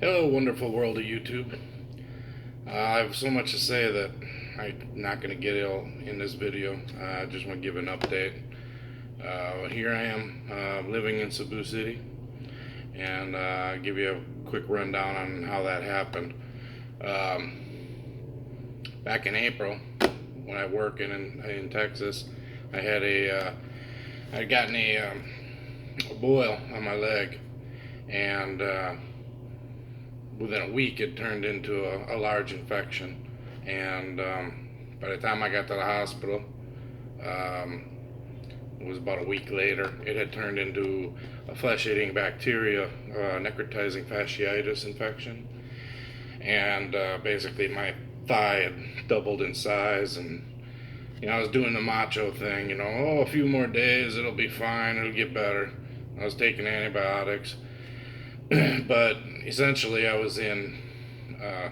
Hello, wonderful world of YouTube. I have so much to say that I'm not going to get ill in this video. I just want to give an update. Here I am living in Cebu City, and give you a quick rundown on how that happened. Um, Back in April, when I work in Texas, I had I'd gotten a boil on my leg, and within a week it turned into a large infection, and by the time I got to the hospital, um, it was about a week later, it had turned into a flesh-eating bacteria, necrotizing fasciitis infection, and basically my thigh had doubled in size. And I was doing the macho thing, oh, a few more days, it'll be fine, it'll get better. I was taking antibiotics, but essentially I was in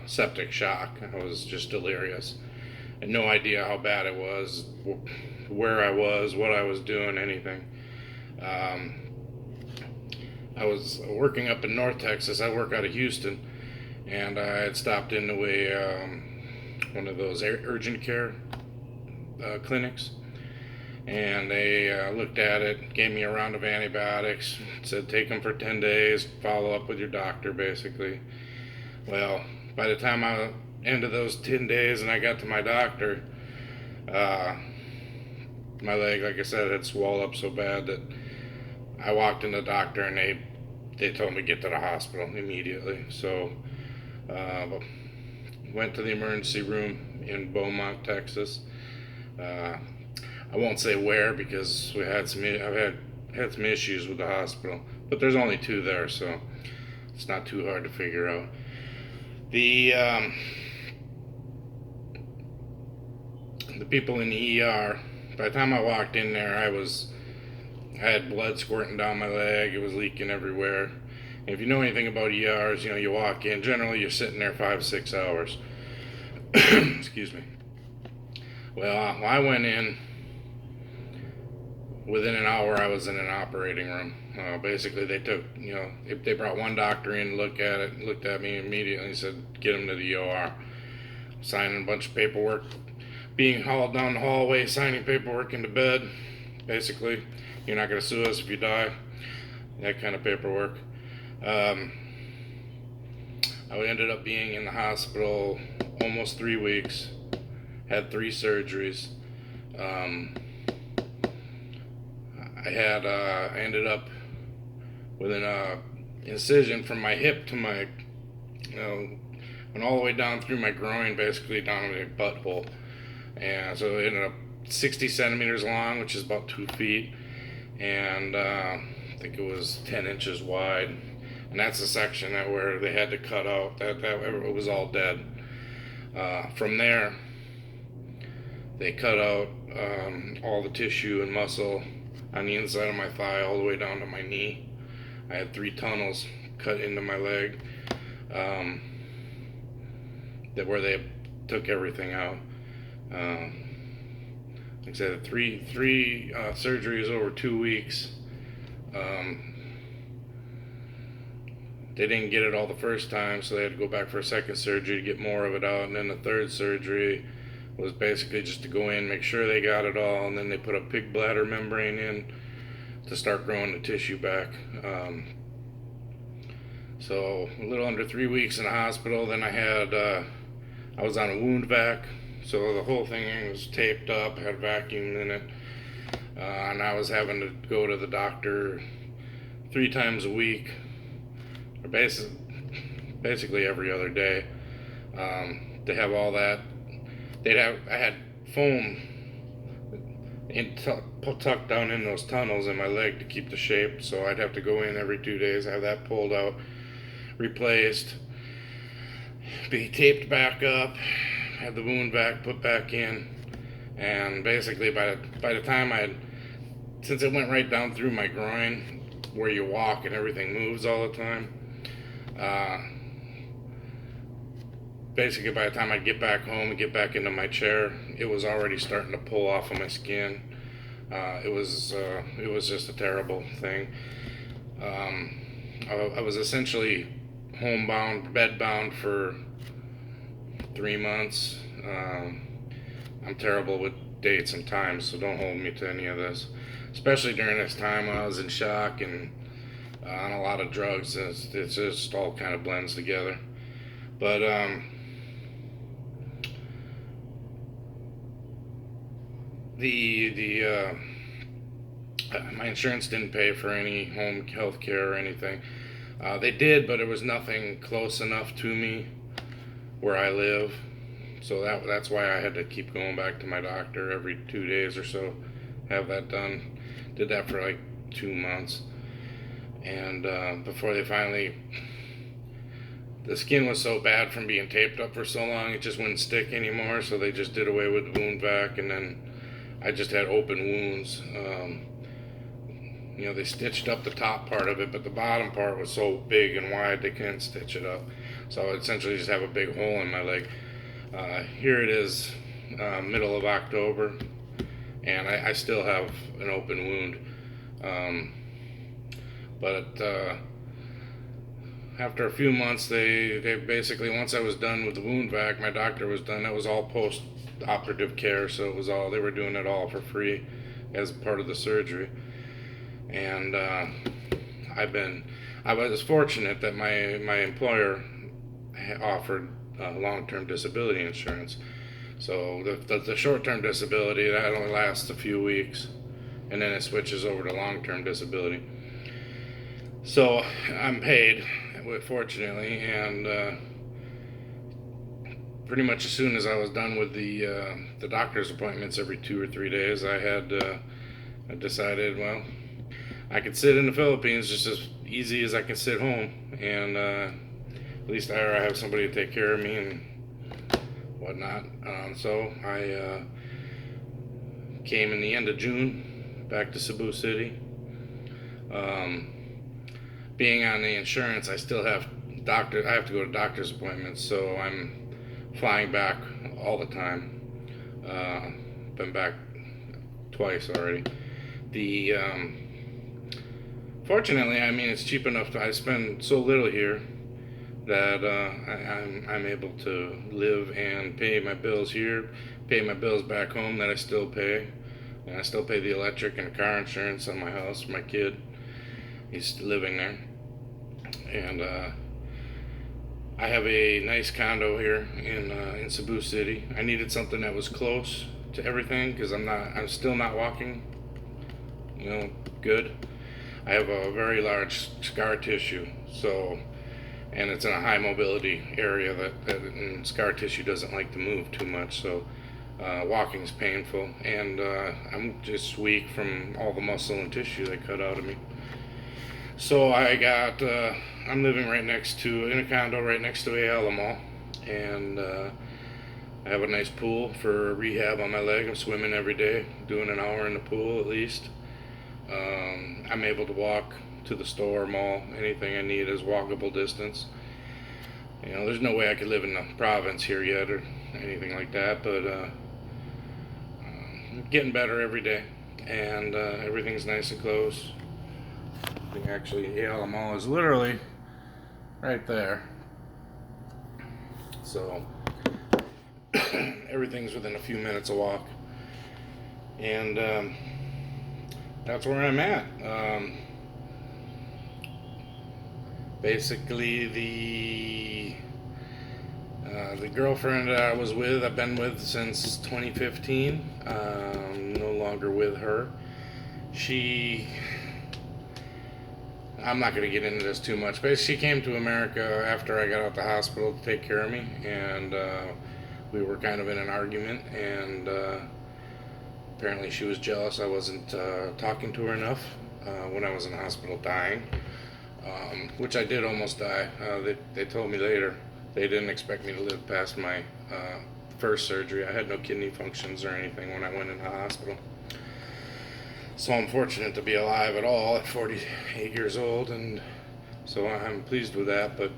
septic shock. I was just delirious. I had no idea how bad it was, where I was, what I was doing, anything. I was working up in North Texas. I work out of Houston, and I had stopped into one of those urgent care clinics, and they looked at it, gave me a round of antibiotics, said take them for 10 days, follow up with your doctor, basically. Well, by the time I ended those 10 days and I got to my doctor, my leg, like I said, had swelled up so bad that I walked in the doctor, and they told me to get to the hospital immediately. So went to the emergency room in Beaumont, Texas. I won't say where, because I've had some issues with the hospital, but there's only two there, so it's not too hard to figure out. The people in the ER, by the time I walked in there, I had blood squirting down my leg. It was leaking everywhere. And if you know anything about ERs, you walk in, generally you're sitting there 5-6 hours. Excuse me. Well, I went in. Within an hour, I was in an operating room. Basically, they brought one doctor in to look at it, looked at me immediately, and said, get him to the OR. Signing a bunch of paperwork, being hauled down the hallway, signing paperwork into bed. Basically, you're not going to sue us if you die. That kind of paperwork. I ended up being in the hospital almost 3 weeks. Had 3 surgeries. I ended up with an incision from my hip to my, went all the way down through my groin, basically down to my butthole. And so it ended up 60 centimeters long, which is about 2 feet, and I think it was 10 inches wide. And that's the section where they had to cut out. That it was all dead. From there, they cut out all the tissue and muscle on the inside of my thigh all the way down to my knee. I had 3 tunnels cut into my leg, where they took everything out. Like I said, three surgeries over 2 weeks. They didn't get it all the first time, so they had to go back for a second surgery to get more of it out, and then the third surgery was basically just to go in, make sure they got it all, and then they put a pig bladder membrane in to start growing the tissue back. So a little under 3 weeks in the hospital. Then I was on a wound vac, so the whole thing was taped up, had a vacuum in it, and I was having to go to the doctor 3 times a week, or basically every other day. To have all that, I had foam tucked down in those tunnels in my leg to keep the shape, so I'd have to go in every 2 days, have that pulled out, replaced, be taped back up, have the wound vac put back in, and basically by the time since it went right down through my groin where you walk and everything moves all the time, basically by the time I'd get back home and get back into my chair, it was already starting to pull off of my skin. It was just a terrible thing. I was essentially homebound, bedbound for 3 months. I'm terrible with dates and times, so don't hold me to any of this. Especially during this time when I was in shock and on a lot of drugs. It's just all kind of blends together. But my insurance didn't pay for any home health care or anything. They did, but it was nothing close enough to me where I live. So that's why I had to keep going back to my doctor every 2 days or so, have that done. Did that for like 2 months. And before they finally, the skin was so bad from being taped up for so long, it just wouldn't stick anymore. So they just did away with the wound vac, and then I just had open wounds. They stitched up the top part of it, but the bottom part was so big and wide they couldn't stitch it up. So I would essentially just have a big hole in my leg. Here it is, middle of October, and I still have an open wound. But after a few months, they basically, once I was done with the wound vac, my doctor was done. That was all post-operative care, so it was all, they were doing it all for free as part of the surgery. And I was fortunate that my employer offered long-term disability insurance. So the short-term disability, that only lasts a few weeks, and then it switches over to long-term disability. So I'm paid, fortunately, and pretty much as soon as I was done with the doctor's appointments every 2 or 3 days, I decided, well, I could sit in the Philippines just as easy as I can sit home, and at least I have somebody to take care of me and whatnot. So I came in the end of June back to Cebu City. Being on the insurance, I still have I have to go to doctor's appointments, so I'm flying back all the time. Been back twice already. Fortunately, I mean, it's cheap enough. I spend so little here that I'm able to live and pay my bills here, pay my bills back home that I still pay, and I still pay the electric and car insurance on my house for my kid. He's living there, and I have a nice condo here in Cebu City. I needed something that was close to everything because I'm still not walking, good. I have a very large scar tissue, and it's in a high mobility area and scar tissue doesn't like to move too much, so walking's painful, and I'm just weak from all the muscle and tissue they cut out of me. So I'm living in a condo right next to a Alamo, and I have a nice pool for rehab on my leg. I'm swimming every day, doing an hour in the pool at least. I'm able to walk to the store, mall, anything I need is walkable distance. There's no way I could live in the province here yet or anything like that, but getting better every day, and everything's nice and close. Actually, Yale Mall is literally right there, so everything's within a few minutes of walk, and that's where I'm at. Basically, the girlfriend that I was with, I've been with since 2015. No longer with her. I'm not going to get into this too much, but she came to America after I got out of the hospital to take care of me, and we were kind of in an argument, and apparently she was jealous I wasn't talking to her enough when I was in the hospital dying, which I did almost die. They told me later they didn't expect me to live past my first surgery. I had no kidney functions or anything when I went in the hospital. So I'm fortunate to be alive at all at 48 years old, and so I'm pleased with that. But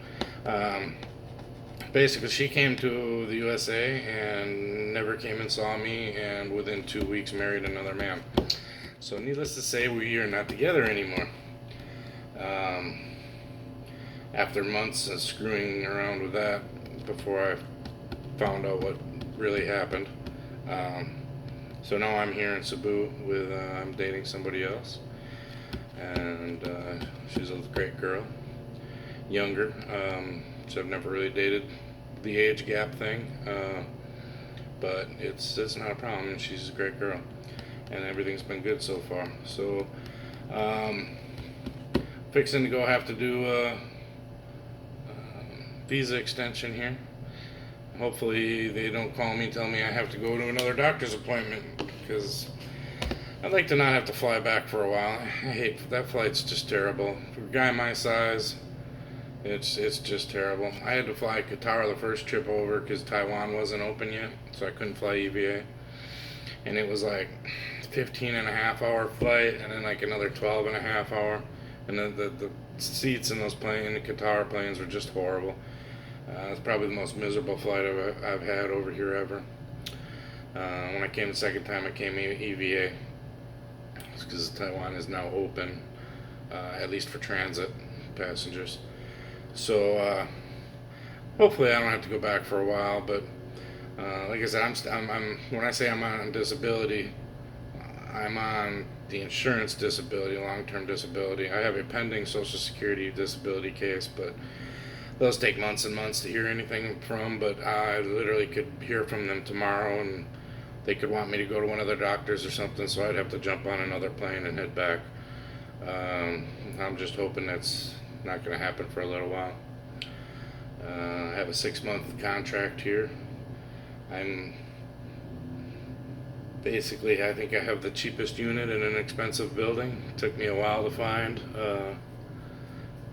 basically, she came to the USA and never came and saw me, and within 2 weeks married another man. So needless to say, we are not together anymore. after months of screwing around with that before I found out what really happened. Um, so now I'm here in Cebu with I'm dating somebody else, and she's a great girl, younger. So I've never really dated the age gap thing, but it's not a problem. She's a great girl, and everything's been good so far. So fixing to go have to do a visa extension here. Hopefully they don't call me and tell me I have to go to another doctor's appointment, because I'd like to not have to fly back for a while. I hate that flight's just terrible. For a guy my size, it's just terrible. I had to fly Qatar the first trip over because Taiwan wasn't open yet, so I couldn't fly EVA. And it was like 15 and a half hour flight, and then like another 12 and a half hour. And the seats in those in the Qatar planes were just horrible. It's probably the most miserable flight I've had over here ever. When I came the second time, I came EVA because Taiwan is now open, at least for transit passengers. So hopefully I don't have to go back for a while. But like I said, I'm when I say I'm on disability, I'm on the insurance disability, long-term disability. I have a pending Social Security disability case, but those take months and months to hear anything from. But I literally could hear from them tomorrow, and they could want me to go to one of their doctors or something, so I'd have to jump on another plane and head back. I'm just hoping that's not going to happen for a little while. I have a 6-month contract here. I'm basically, I think I have the cheapest unit in an expensive building. It took me a while to find,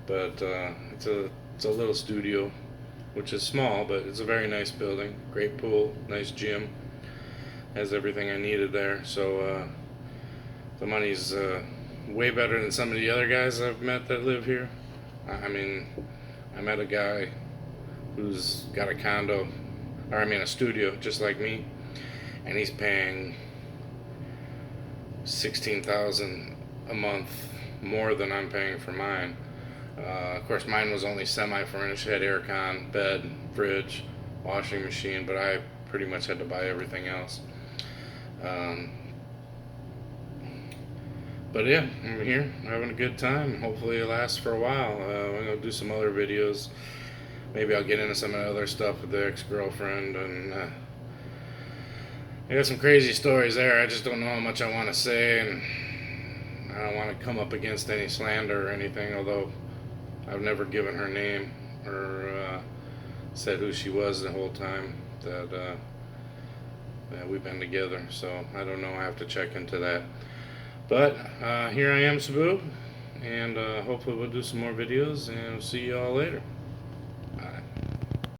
but it's a little studio, which is small, but it's a very nice building. Great pool, nice gym, has everything I needed there. So the money's way better than some of the other guys I've met that live here. I mean, I met a guy who's got a condo, or I mean a studio, just like me, and he's paying $16,000 a month more than I'm paying for mine. Of course, mine was only semi-furnished, had aircon, bed, fridge, washing machine, but I pretty much had to buy everything else. But yeah, I'm here having a good time. Hopefully it lasts for a while. I'm gonna do some other videos. Maybe I'll get into some of the other stuff with the ex-girlfriend, and I got some crazy stories there. I just don't know how much I want to say, and I don't want to come up against any slander or anything, although I've never given her name or said who she was the whole time that we've been together. So I don't know. I have to check into that. But here I am, Cebu, and hopefully we'll do some more videos, and see you all later.